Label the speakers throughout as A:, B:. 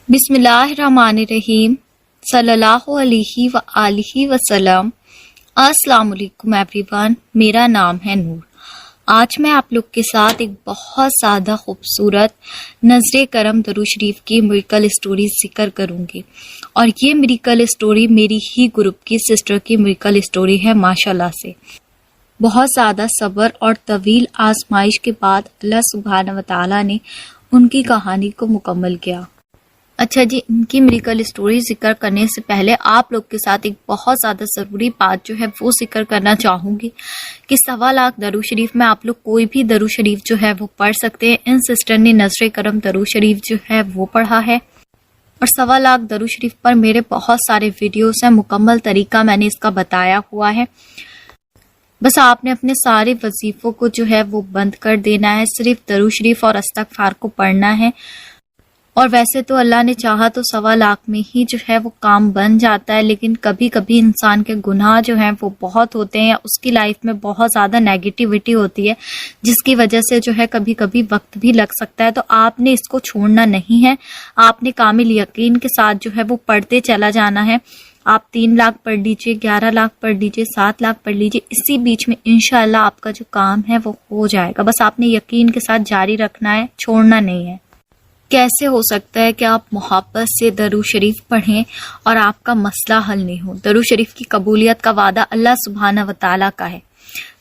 A: بسم اللہ الرحمن الرحیم صلی اللہ علیہ وآلہ وسلم۔ السلام علیکم ایوری ون، میرا نام ہے نور۔ آج میں آپ لوگ کے ساتھ ایک بہت سادہ خوبصورت نظر کرم درود شریف کی میریکل اسٹوری ذکر کروں گی، اور یہ میریکل اسٹوری میری ہی گروپ کی سسٹر کی میریکل اسٹوری ہے ماشاءاللہ سے۔ بہت زیادہ صبر اور طویل آزمائش کے بعد اللہ سبحانہ وتعالی نے ان کی کہانی کو مکمل کیا۔ اچھا جی، ان کی میریکل اسٹوری ذکر کرنے سے پہلے آپ لوگ کے ساتھ ایک بہت زیادہ ضروری بات جو ہے وہ ذکر کرنا چاہوں گی کہ 1.25 لاکھ درود شریف میں آپ لوگ کوئی بھی درود شریف جو ہے وہ پڑھ سکتے ہیں۔ ان سسٹر نے نظر کرم درود شریف جو ہے وہ پڑھا ہے، اور 1.25 لاکھ درود شریف پر میرے بہت سارے ویڈیوز ہیں، مکمل طریقہ میں نے اس کا بتایا ہوا ہے۔ بس آپ نے اپنے سارے وظیفوں کو جو ہے وہ بند کر دینا ہے، صرف درود شریف اور استغفار کو پڑھنا ہے۔ اور ویسے تو اللہ نے چاہا تو 1.25 لاکھ میں ہی جو ہے وہ کام بن جاتا ہے، لیکن کبھی کبھی انسان کے گناہ جو ہیں وہ بہت ہوتے ہیں، اس کی لائف میں بہت زیادہ نیگیٹیوٹی ہوتی ہے، جس کی وجہ سے جو ہے کبھی کبھی وقت بھی لگ سکتا ہے۔ تو آپ نے اس کو چھوڑنا نہیں ہے، آپ نے کامل یقین کے ساتھ جو ہے وہ پڑھتے چلا جانا ہے۔ آپ 3 لاکھ پڑھ لیجئے، 11 لاکھ پڑھ لیجئے، 7 لاکھ پڑھ لیجئے، اسی بیچ میں انشاءاللہ آپ کا جو کام ہے وہ ہو جائے گا۔ بس آپ نے یقین کے ساتھ جاری رکھنا ہے، چھوڑنا نہیں ہے۔ کیسے ہو سکتا ہے کہ آپ محبت سے درود شریف پڑھیں اور آپ کا مسئلہ حل نہیں ہو؟ درود شریف کی قبولیت کا وعدہ اللہ سبحانہ وتعالیٰ کا ہے،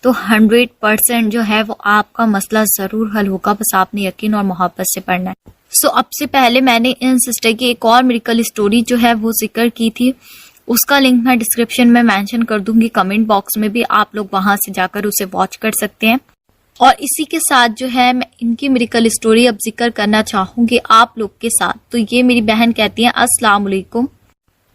A: تو 100% جو ہے وہ آپ کا مسئلہ ضرور حل ہوگا، بس آپ نے یقین اور محبت سے پڑھنا ہے۔ اب سے پہلے میں نے ان سسٹر کی ایک اور میریکل اسٹوری جو ہے وہ ذکر کی تھی، اس کا لنک میں ڈسکرپشن میں مینشن کر دوں گی، کمنٹ باکس میں بھی آپ لوگ وہاں سے جا کر اسے واچ کر سکتے ہیں۔ اور اسی کے ساتھ جو ہے میں ان کی میریکل اسٹوری اب ذکر کرنا چاہوں گی آپ لوگ کے ساتھ۔ تو یہ میری بہن کہتی ہیں، السلام علیکم،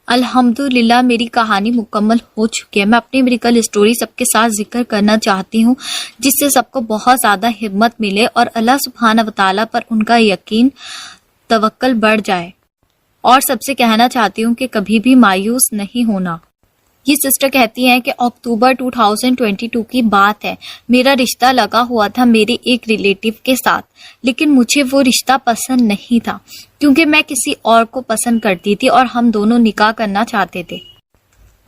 A: الحمدللہ میری کہانی مکمل ہو چکی ہے۔ میں اپنی میریکل اسٹوری سب کے ساتھ ذکر کرنا چاہتی ہوں، جس سے سب کو بہت زیادہ ہمت ملے اور اللہ سبحانہ وتعالیٰ پر ان کا یقین توکل بڑھ جائے۔ اور سب سے کہنا چاہتی ہوں کہ کبھی بھی مایوس نہیں ہونا۔ یہ سسٹر کہتی ہیں کہ اکتوبر 2022 کی بات ہے، میرا رشتہ لگا ہوا تھا میرے ایک ریلیٹیو کے ساتھ، لیکن مجھے وہ رشتہ پسند نہیں تھا، کیونکہ میں کسی اور کو پسند کرتی تھی اور ہم دونوں نکاح کرنا چاہتے تھے،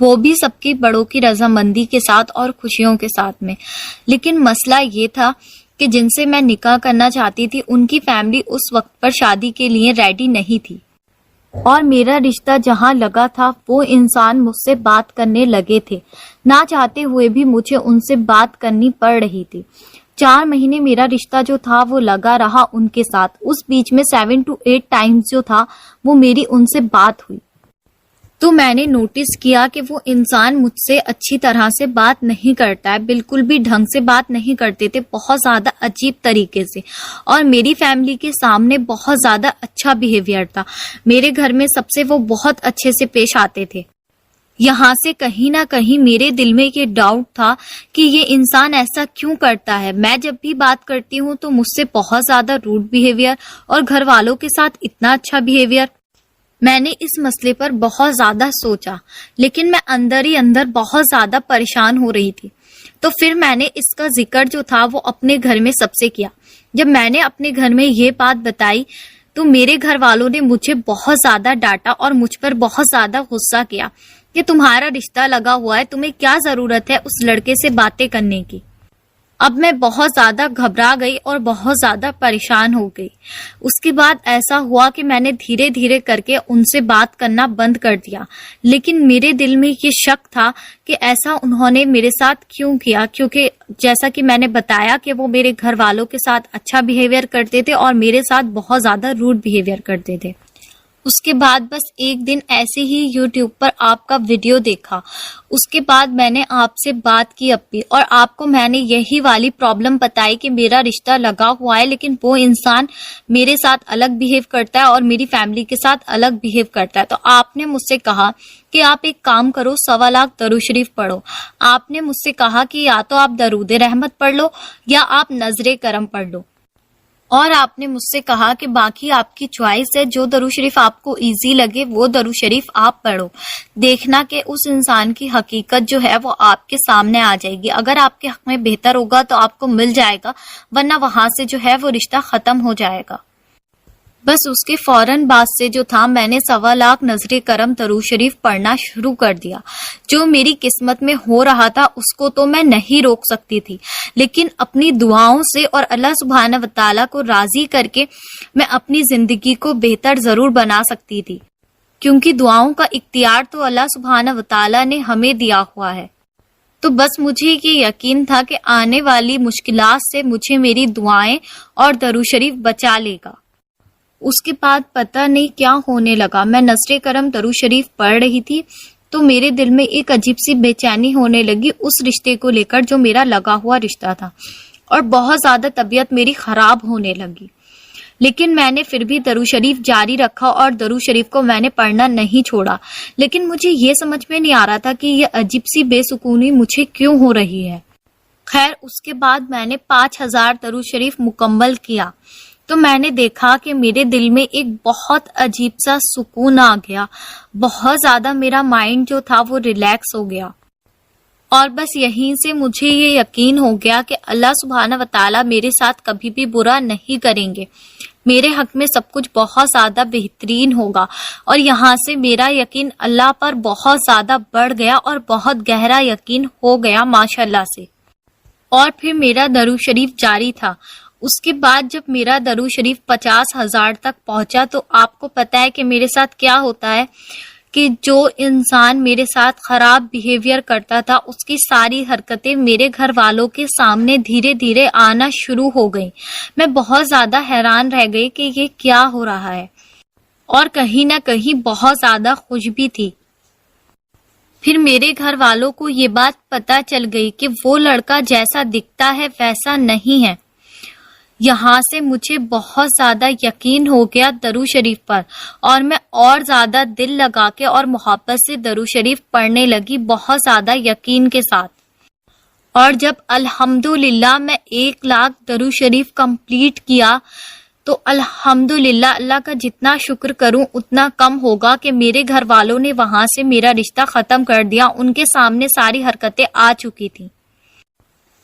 A: وہ بھی سب کی بڑوں کی رضامندی کے ساتھ اور خوشیوں کے ساتھ میں۔ لیکن مسئلہ یہ تھا کہ جن سے میں نکاح کرنا چاہتی تھی ان کی فیملی اس وقت پر شادی کے لیے ریڈی نہیں تھی، اور میرا رشتہ جہاں لگا تھا وہ انسان مجھ سے بات کرنے لگے تھے، نہ چاہتے ہوئے بھی مجھے ان سے بات کرنی پڑ رہی تھی۔ 4 مہینے میرا رشتہ جو تھا وہ لگا رہا ان کے ساتھ، اس بیچ میں 7 to 8 ٹائمز جو تھا وہ میری ان سے بات ہوئی۔ تو میں نے نوٹس کیا کہ وہ انسان مجھ سے اچھی طرح سے بات نہیں کرتا ہے، بالکل بھی ڈھنگ سے بات نہیں کرتے تھے، بہت زیادہ عجیب طریقے سے، اور میری فیملی کے سامنے بہت زیادہ اچھا بیہیویئر تھا۔ میرے گھر میں سب سے وہ بہت اچھے سے پیش آتے تھے۔ یہاں سے کہیں نہ کہیں میرے دل میں یہ ڈاؤٹ تھا کہ یہ انسان ایسا کیوں کرتا ہے۔ میں جب بھی بات کرتی ہوں تو مجھ سے بہت زیادہ روڈ بیہیویئر، اور گھر والوں کے ساتھ اتنا اچھا بیہیویئر۔ میں نے اس مسئلے پر بہت زیادہ سوچا، لیکن میں اندر ہی اندر بہت زیادہ پریشان ہو رہی تھی۔ تو پھر میں نے اس کا ذکر جو تھا وہ اپنے گھر میں سب سے کیا۔ جب میں نے اپنے گھر میں یہ بات بتائی تو میرے گھر والوں نے مجھے بہت زیادہ ڈانٹا اور مجھ پر بہت زیادہ غصہ کیا کہ تمہارا رشتہ لگا ہوا ہے، تمہیں کیا ضرورت ہے اس لڑکے سے باتیں کرنے کی۔ اب میں بہت زیادہ گھبرا گئی اور بہت زیادہ پریشان ہو گئی۔ اس کے بعد ایسا ہوا کہ میں نے دھیرے دھیرے کر کے ان سے بات کرنا بند کر دیا، لیکن میرے دل میں یہ شک تھا کہ ایسا انہوں نے میرے ساتھ کیوں کیا، کیونکہ جیسا کہ میں نے بتایا کہ وہ میرے گھر والوں کے ساتھ اچھا بیہیویئر کرتے تھے اور میرے ساتھ بہت زیادہ روڈ بیہیویئر کرتے تھے۔ اس کے بعد بس ایک دن ایسے ہی یوٹیوب پر آپ کا ویڈیو دیکھا، اس کے بعد میں نے آپ سے بات کی اپی، اور آپ کو میں نے یہی والی پرابلم بتائی کہ میرا رشتہ لگا ہوا ہے، لیکن وہ انسان میرے ساتھ الگ بیہیو کرتا ہے اور میری فیملی کے ساتھ الگ بیہیو کرتا ہے۔ تو آپ نے مجھ سے کہا کہ آپ ایک کام کرو، 1.25 لاکھ درود شریف پڑھو۔ آپ نے مجھ سے کہا کہ یا تو آپ درود رحمت پڑھ لو یا آپ نظر کرم پڑھ لو، اور آپ نے مجھ سے کہا کہ باقی آپ کی چوائس ہے، جو درود شریف آپ کو ایزی لگے وہ درود شریف آپ پڑھو، دیکھنا کہ اس انسان کی حقیقت جو ہے وہ آپ کے سامنے آ جائے گی۔ اگر آپ کے حق میں بہتر ہوگا تو آپ کو مل جائے گا، ورنہ وہاں سے جو ہے وہ رشتہ ختم ہو جائے گا۔ بس اس کے فوراً بعد سے جو تھا میں نے 1.25 لاکھ نظر کرم درود شریف پڑھنا شروع کر دیا۔ جو میری قسمت میں ہو رہا تھا اس کو تو میں نہیں روک سکتی تھی، لیکن اپنی دعاؤں سے اور اللہ سبحانہ و تعالیٰ کو راضی کر کے میں اپنی زندگی کو بہتر ضرور بنا سکتی تھی، کیونکہ دعاؤں کا اختیار تو اللہ سبحانہ و تعالیٰ نے ہمیں دیا ہوا ہے۔ تو بس مجھے یہ یقین تھا کہ آنے والی مشکلات سے مجھے میری دعائیں اور درود شریف بچا لے گا۔ اس کے بعد پتہ نہیں کیا ہونے لگا، میں نظر کرم درود شریف پڑھ رہی تھی تو میرے دل میں ایک عجیب سی بے چینی ہونے لگی اس رشتے کو لے کر جو میرا لگا ہوا رشتہ تھا، اور بہت زیادہ طبیعت میری خراب ہونے لگی۔ لیکن میں نے پھر بھی درود شریف جاری رکھا اور درود شریف کو میں نے پڑھنا نہیں چھوڑا، لیکن مجھے یہ سمجھ میں نہیں آ رہا تھا کہ یہ عجیب سی بے سکونی مجھے کیوں ہو رہی ہے۔ خیر اس کے بعد میں نے 5000 درود شریف مکمل کیا تو میں نے دیکھا کہ میرے دل میں ایک بہت عجیب سا سکون آ گیا، بہت زیادہ میرا مائنڈ جو تھا وہ ریلیکس ہو گیا، اور بس یہیں سے مجھے یہ یقین ہو گیا کہ اللہ سبحانہ و تعالیٰ میرے ساتھ کبھی بھی برا نہیں کریں گے، میرے حق میں سب کچھ بہت زیادہ بہترین ہوگا، اور یہاں سے میرا یقین اللہ پر بہت زیادہ بڑھ گیا اور بہت گہرا یقین ہو گیا ماشاءاللہ سے۔ اور پھر میرا درود شریف جاری تھا۔ اس کے بعد جب میرا درود شریف 50,000 تک پہنچا تو آپ کو پتا ہے کہ میرے ساتھ کیا ہوتا ہے کہ جو انسان میرے ساتھ خراب بیہیویئر کرتا تھا اس کی ساری حرکتیں میرے گھر والوں کے سامنے دھیرے دھیرے آنا شروع ہو گئیں۔ میں بہت زیادہ حیران رہ گئی کہ یہ کیا ہو رہا ہے، اور کہیں نہ کہیں بہت زیادہ خوش بھی تھی۔ پھر میرے گھر والوں کو یہ بات پتہ چل گئی کہ وہ لڑکا جیسا دکھتا ہے ویسا نہیں ہے۔ یہاں سے مجھے بہت زیادہ یقین ہو گیا درود شریف پر، اور میں اور زیادہ دل لگا کے اور محبت سے درود شریف پڑھنے لگی، بہت زیادہ یقین کے ساتھ۔ اور جب الحمدللہ میں 1 لاکھ درود شریف کمپلیٹ کیا تو الحمدللہ اللہ کا جتنا شکر کروں اتنا کم ہوگا کہ میرے گھر والوں نے وہاں سے میرا رشتہ ختم کر دیا، ان کے سامنے ساری حرکتیں آ چکی تھیں،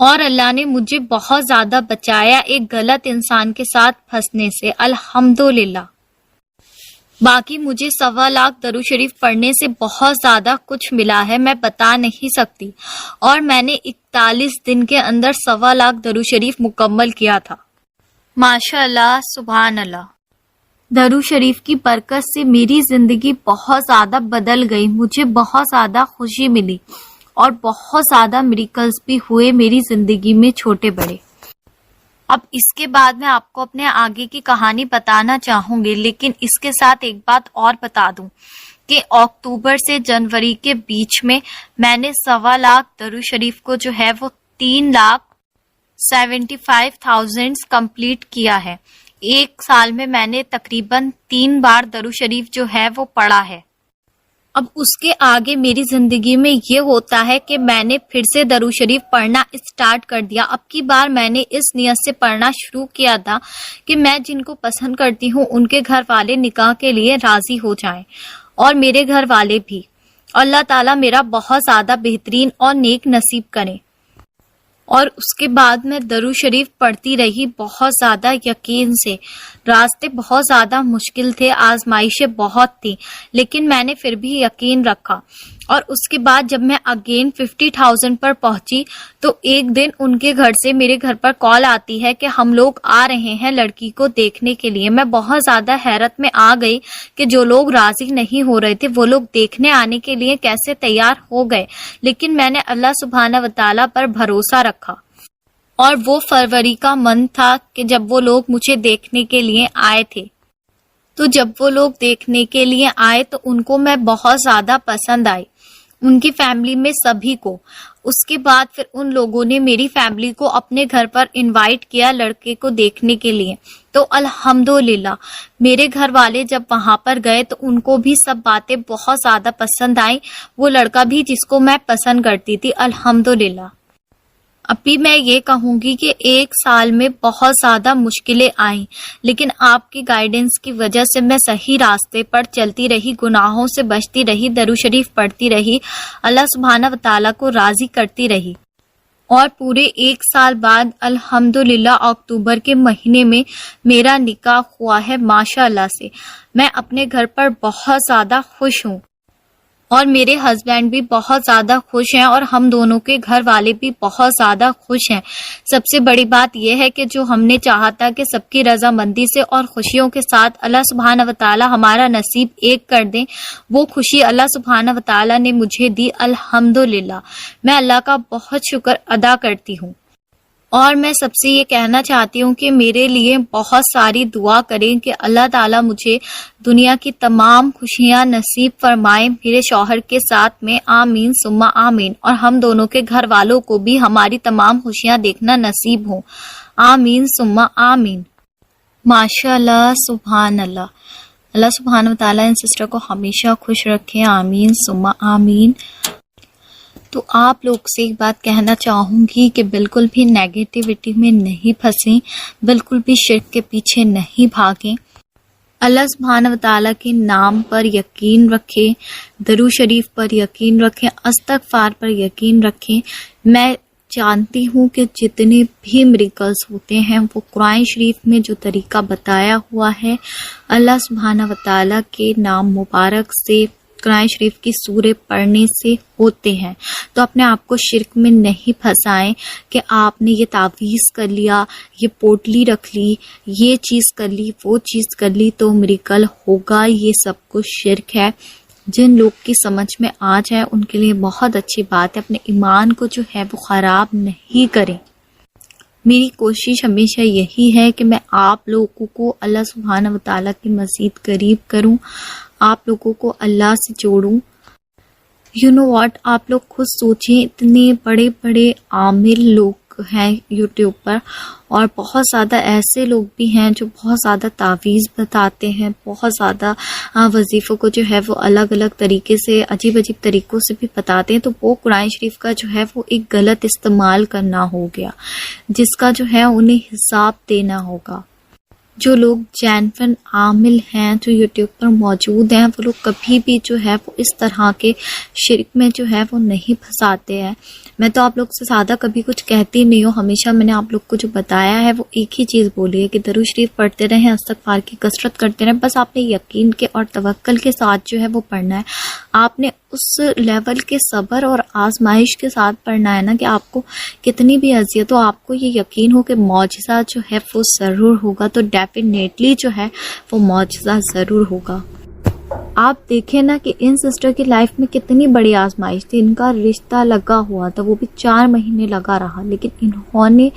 A: اور اللہ نے مجھے بہت زیادہ بچایا ایک غلط انسان کے ساتھ پھنسنے سے، الحمدللہ۔ باقی مجھے 1.25 لاکھ درود شریف پڑھنے سے بہت زیادہ کچھ ملا ہے، میں بتا نہیں سکتی، اور میں نے 41 دن کے اندر 1.25 لاکھ درود شریف مکمل کیا تھا۔ ماشاء اللہ، سبحان اللہ۔ درود شریف کی برکت سے میری زندگی بہت زیادہ بدل گئی، مجھے بہت زیادہ خوشی ملی، اور بہت زیادہ میریکلز بھی ہوئے میری زندگی میں، چھوٹے بڑے۔ اب اس کے بعد میں آپ کو اپنے آگے کی کہانی بتانا چاہوں گی، لیکن اس کے ساتھ ایک بات اور بتا دوں کہ اکتوبر سے جنوری کے بیچ میں میں نے 1.25 لاکھ درود شریف کو جو ہے وہ 3,75,000 کمپلیٹ کیا ہے۔ ایک سال میں میں نے تقریباً 3 بار درود شریف جو ہے وہ پڑھا ہے۔ اب اس کے آگے میری زندگی میں یہ ہوتا ہے کہ میں نے پھر سے درود شریف پڑھنا اسٹارٹ کر دیا۔ اب کی بار میں نے اس نیت سے پڑھنا شروع کیا تھا کہ میں جن کو پسند کرتی ہوں ان کے گھر والے نکاح کے لیے راضی ہو جائیں، اور میرے گھر والے بھی، اللہ تعالیٰ میرا بہت زیادہ بہترین اور نیک نصیب کریں۔ اور اس کے بعد میں درود شریف پڑھتی رہی بہت زیادہ یقین سے۔ راستے بہت زیادہ مشکل تھے، آزمائشیں بہت تھیں، لیکن میں نے پھر بھی یقین رکھا۔ اور اس کے بعد جب میں اگین 50,000 پر پہنچی تو ایک دن ان کے گھر سے میرے گھر پر کال آتی ہے کہ ہم لوگ آ رہے ہیں لڑکی کو دیکھنے کے لیے۔ میں بہت زیادہ حیرت میں آ گئی کہ جو لوگ راضی نہیں ہو رہے تھے وہ لوگ دیکھنے آنے کے لیے کیسے تیار ہو گئے، لیکن میں نے اللہ سبحانہ و تعالیٰ پر بھروسہ رکھا۔ اور وہ فروری کا منتھ تھا کہ جب وہ لوگ مجھے دیکھنے کے لیے آئے تھے۔ تو جب وہ لوگ دیکھنے کے لیے آئے تو ان کو میں بہت زیادہ پسند آئی، ان کی فیملی میں سبھی کو۔ اس کے بعد پھر ان لوگوں نے میری فیملی کو اپنے گھر پر انوائٹ کیا لڑکے کو دیکھنے کے لیے۔ تو الحمدللہ میرے گھر والے جب وہاں پر گئے تو ان کو بھی سب باتیں بہت زیادہ پسند آئیں، وہ لڑکا بھی جس کو میں پسند کرتی تھی، الحمدللہ۔ ابھی میں یہ کہوں گی کہ 1 سال میں بہت زیادہ مشکلیں آئیں، لیکن آپ کی گائیڈنس کی وجہ سے میں صحیح راستے پر چلتی رہی، گناہوں سے بچتی رہی، درود شریف پڑھتی رہی، اللہ سبحانہ و تعالیٰ کو راضی کرتی رہی۔ اور پورے 1 سال بعد الحمدللہ اکتوبر کے مہینے میں میرا نکاح ہوا ہے ماشاءاللہ سے۔ میں اپنے گھر پر بہت زیادہ خوش ہوں اور میرے ہسبینڈ بھی بہت زیادہ خوش ہیں اور ہم دونوں کے گھر والے بھی بہت زیادہ خوش ہیں۔ سب سے بڑی بات یہ ہے کہ جو ہم نے چاہا تھا کہ سب کی رضامندی سے اور خوشیوں کے ساتھ اللہ سبحانہ و تعالی ہمارا نصیب ایک کر دیں، وہ خوشی اللہ سبحانہ و تعالی نے مجھے دی الحمدللہ۔ میں اللہ کا بہت شکر ادا کرتی ہوں اور میں سب سے یہ کہنا چاہتی ہوں کہ میرے لیے بہت ساری دعا کریں کہ اللہ تعالیٰ مجھے دنیا کی تمام خوشیاں نصیب فرمائیں میرے شوہر کے ساتھ میں، آمین ثم آمین، اور ہم دونوں کے گھر والوں کو بھی ہماری تمام خوشیاں دیکھنا نصیب ہوں، آمین ثم آمین۔ ماشاء اللہ، سبحان اللہ۔ اللہ سبحانہ و تعالیٰ ان سسٹر کو ہمیشہ خوش رکھے، آمین ثم آمین۔ تو آپ لوگ سے ایک بات کہنا چاہوں گی کہ بالکل بھی نیگیٹیوٹی میں نہیں پھنسیں، بالکل بھی شرک کے پیچھے نہیں بھاگیں، اللہ سبحانہ و تعالیٰ کے نام پر یقین رکھیں، درود شریف پر یقین رکھیں، استغفار پر یقین رکھیں۔ میں جانتی ہوں کہ جتنے بھی میریکلز ہوتے ہیں وہ قرآن شریف میں جو طریقہ بتایا ہوا ہے اللہ سبحانہ و تعالیٰ کے نام مبارک سے، قرآن شریف کی سورے پڑھنے سے ہوتے ہیں۔ تو اپنے آپ کو شرک میں نہیں پھنسائیں کہ آپ نے یہ تعویذ کر لیا، یہ پوٹلی رکھ لی، یہ چیز کر لی، وہ چیز کر لی تو میریکل ہوگا، یہ سب کچھ شرک ہے۔ جن لوگ کی سمجھ میں آ جائے ان کے لیے بہت اچھی بات ہے، اپنے ایمان کو جو ہے وہ خراب نہیں کریں۔ میری کوشش ہمیشہ یہی ہے کہ میں آپ لوگوں کو اللہ سبحانہ و تعالیٰ کے مزید قریب کروں، آپ لوگوں کو اللہ سے جوڑوں۔ یو نو واٹ، آپ لوگ خود سوچیں، اتنے بڑے بڑے عامل لوگ ہیں یوٹیوب پر اور بہت زیادہ ایسے لوگ بھی ہیں جو بہت زیادہ تعویذ بتاتے ہیں، بہت زیادہ وظیفوں کو جو ہے وہ الگ الگ طریقے سے، عجیب عجیب طریقوں سے بھی بتاتے ہیں۔ تو وہ قرآن شریف کا جو ہے وہ ایک غلط استعمال کرنا ہو گیا، جس کا جو ہے انہیں حساب دینا ہوگا۔ جو لوگ جینفن عامل ہیں جو یوٹیوب پر موجود ہیں وہ لوگ کبھی بھی جو ہے وہ اس طرح کے شرک میں جو ہے وہ نہیں پھنساتے ہیں۔ میں تو آپ لوگ سے زیادہ کبھی کچھ کہتی نہیں ہوں، ہمیشہ میں نے آپ لوگ کو جو بتایا ہے وہ ایک ہی چیز بولی ہے کہ درود شریف پڑھتے رہیں، استغفار کی کثرت کرتے رہیں، بس آپ نے یقین کے اور توکل کے ساتھ جو ہے وہ پڑھنا ہے۔ آپ نے اس لیول کے صبر اور آزمائش کے ساتھ پڑھنا ہے نا کہ آپ کو کتنی بھی اذیت ہو، آپ کو یہ یقین ہو کہ معجزہ جو ہے وہ ضرور ہوگا، تو ڈیفینیٹلی جو ہے وہ معجزہ ضرور ہوگا۔ آپ دیکھیں نا کہ ان سسٹر کی لائف میں کتنی بڑی آزمائش تھی، ان کا رشتہ لگا ہوا تھا، وہ بھی 4 مہینے لگا رہا، لیکن انہوں نے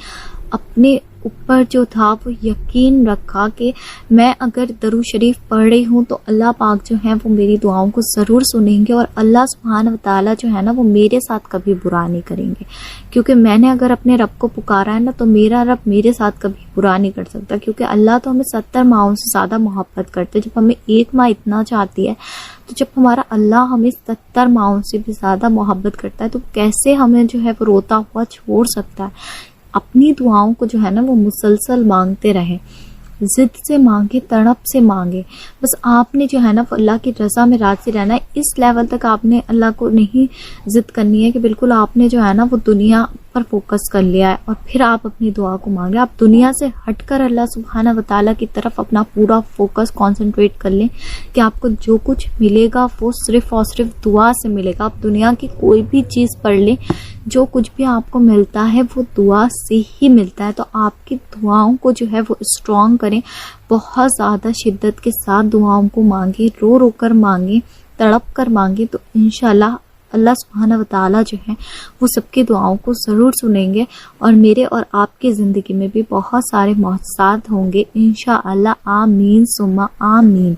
A: اپنے اوپر جو تھا وہ یقین رکھا کہ میں اگر درود شریف پڑھ رہی ہوں تو اللہ پاک جو ہے وہ میری دعاؤں کو ضرور سنیں گے اور اللہ سبحانہ و تعالیٰ جو ہے نا وہ میرے ساتھ کبھی برا نہیں کریں گے، کیونکہ میں نے اگر اپنے رب کو پکارا ہے نا تو میرا رب میرے ساتھ کبھی برا نہیں کر سکتا، کیونکہ اللہ تو ہمیں 70 ماؤں سے زیادہ محبت کرتے، جب ہمیں 1 ماں اتنا چاہتی ہے تو جب ہمارا اللہ ہمیں 70 ماؤں سے بھی زیادہ محبت کرتا ہے تو کیسے ہمیں جو ہے وہ روتا ہوا چھوڑ سکتا ہے۔ اپنی دعاؤں کو جو ہے نا وہ مسلسل مانگتے رہیں، ضد سے مانگے، تڑپ سے مانگے، بس آپ نے جو ہے نا وہ اللہ کی رضا میں راضی رہنا ہے۔ اس لیول تک آپ نے اللہ کو نہیں ضد کرنی ہے کہ بالکل آپ نے جو ہے نا وہ دنیا پر فوکس کر لیا ہے اور پھر آپ اپنی دعا کو مانگے۔ آپ دنیا سے ہٹ کر اللہ سبحانہ و تعالیٰ کی طرف اپنا پورا فوکس کانسنٹریٹ کر لیں کہ آپ کو جو کچھ ملے گا وہ صرف اور صرف دعا سے ملے گا۔ آپ دنیا کی کوئی بھی چیز پڑھ لیں، جو کچھ بھی آپ کو ملتا ہے وہ دعا سے ہی ملتا ہے۔ تو آپ کی دعاؤں کو جو ہے وہ اسٹرانگ کریں، بہت زیادہ شدت کے ساتھ دعاؤں کو مانگیں، رو رو کر مانگیں، تڑپ کر مانگیں، تو انشاءاللہ اللہ سبحانہ و تعالیٰ جو ہے وہ سب کی دعاؤں کو ضرور سنیں گے اور میرے اور آپ کی زندگی میں بھی بہت سارے معجزات ہوں گے انشاءاللہ، آمین ثم آمین۔